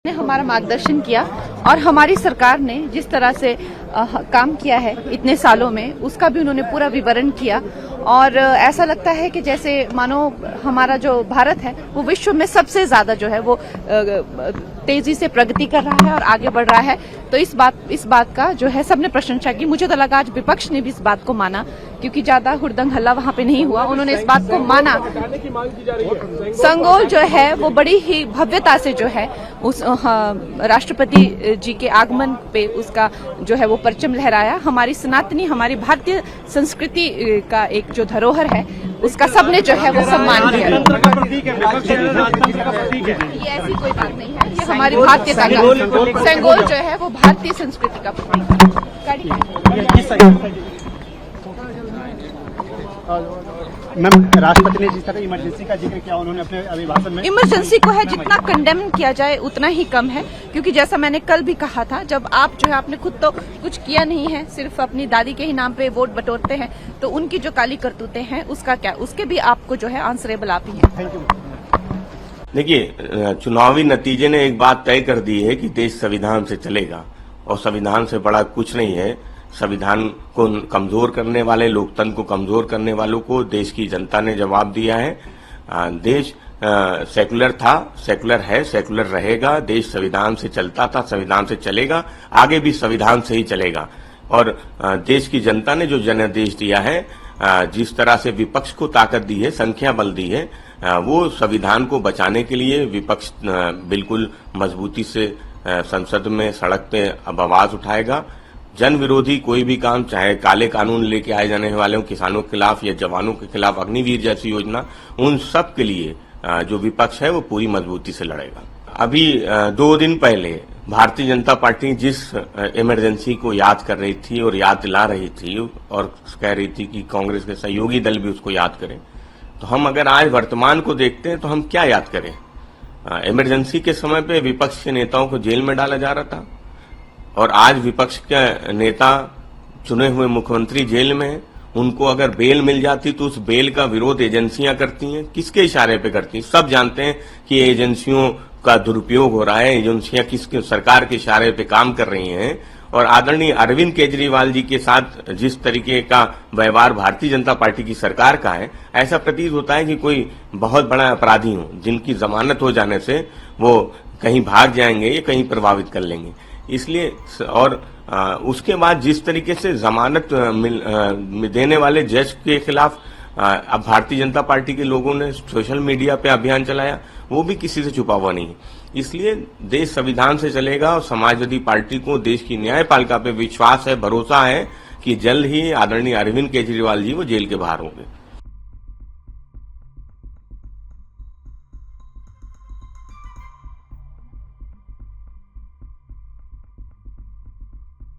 ने हमारा मार्गदर्शन किया और हमारी सरकार ने जिस तरह से काम किया है इतने सालों में उसका भी उन्होंने पूरा विवरण किया और ऐसा लगता है कि जैसे मानो हमारा जो भारत है वो विश्व में सबसे ज्यादा जो है वो तेजी से प्रगति कर रहा है और आगे बढ़ रहा है। तो इस बात का जो है सबने प्रशंसा की। मुझे तो लगा आज विपक्ष ने भी इस बात को माना क्योंकि ज्यादा हुड़दंग हल्ला वहां पे नहीं हुआ। उन्होंने इस बात को माना। संगोल जो है वो बड़ी ही भव्यता से जो है उस राष्ट्रपति जी के आगमन पे उसका जो है वो परचम लहराया। हमारी सनातनी हमारी भारतीय संस्कृति का एक जो धरोहर है उसका सबने जो है वो सम्मान किया। ये ऐसी कोई बात नहीं है, ये हमारी भारतीयता का संगोल जो है वो भारतीय संस्कृति का प्रतीक है। मैम, राष्ट्रपति ने जिस तरह इमरजेंसी का जिक्र किया उन्होंने अपने अभिभाषण में, इमरजेंसी को है जितना कंडेम किया जाए उतना ही कम है क्योंकि जैसा मैंने कल भी कहा था, जब आप जो है आपने खुद तो कुछ किया नहीं है, सिर्फ अपनी दादी के ही नाम पे वोट बटोरते हैं, तो उनकी जो काली करतूतें हैं उसका क्या, उसके भी आपको जो है आंसरेबल आप ही हैं। Thank you. देखिए, चुनावी नतीजे ने एक बात तय कर दी है कि देश संविधान से चलेगा और संविधान से बड़ा कुछ नहीं है। संविधान को कमजोर करने वाले, लोकतंत्र को कमजोर करने वालों को देश की जनता ने जवाब दिया है। देश सेकुलर था, सेकुलर है, सेकुलर रहेगा। देश संविधान से चलता था, संविधान से चलेगा, आगे भी संविधान से ही चलेगा। और देश की जनता ने जो जनादेश दिया है, जिस तरह से विपक्ष को ताकत दी है, संख्या बल दी है, वो संविधान को बचाने के लिए विपक्ष बिल्कुल मजबूती से संसद में, सड़क पे अब आवाज उठाएगा। जन विरोधी कोई भी काम, चाहे काले कानून लेके आए जाने वाले किसानों के खिलाफ या जवानों के खिलाफ अग्निवीर जैसी योजना, उन सब के लिए जो विपक्ष है वो पूरी मजबूती से लड़ेगा। अभी 2 दिन पहले भारतीय जनता पार्टी जिस इमरजेंसी को याद कर रही थी और याद दिला रही थी और कह रही थी कि कांग्रेस के सहयोगी दल भी उसको याद करें, तो हम अगर आज वर्तमान को देखते हैं तो हम क्या याद करें। इमरजेंसी के समय पे विपक्ष के नेताओं को जेल में डाला जा रहा था और आज विपक्ष के नेता, चुने हुए मुख्यमंत्री जेल में हैं। उनको अगर बेल मिल जाती तो उस बेल का विरोध एजेंसियां करती हैं। किसके इशारे पे करती हैं? सब जानते हैं कि एजेंसियों का दुरुपयोग हो रहा है, एजेंसियां किसके, सरकार के इशारे पे काम कर रही हैं। और आदरणीय अरविंद केजरीवाल जी के साथ जिस तरीके का व्यवहार भारतीय जनता पार्टी की सरकार का है, ऐसा प्रतीत होता है कि कोई बहुत बड़ा अपराधी हो जिनकी जमानत हो जाने से वो कहीं भाग जाएंगे या कहीं प्रभावित कर लेंगे। इसलिए और उसके बाद जिस तरीके से जमानत देने वाले जज के खिलाफ अब भारतीय जनता पार्टी के लोगों ने सोशल मीडिया पे अभियान चलाया, वो भी किसी से छुपा हुआ नहीं है। इसलिए देश संविधान से चलेगा और समाजवादी पार्टी को देश की न्यायपालिका पे विश्वास है, भरोसा है कि जल्द ही आदरणीय अरविंद केजरीवाल जी वो जेल के बाहर होंगे।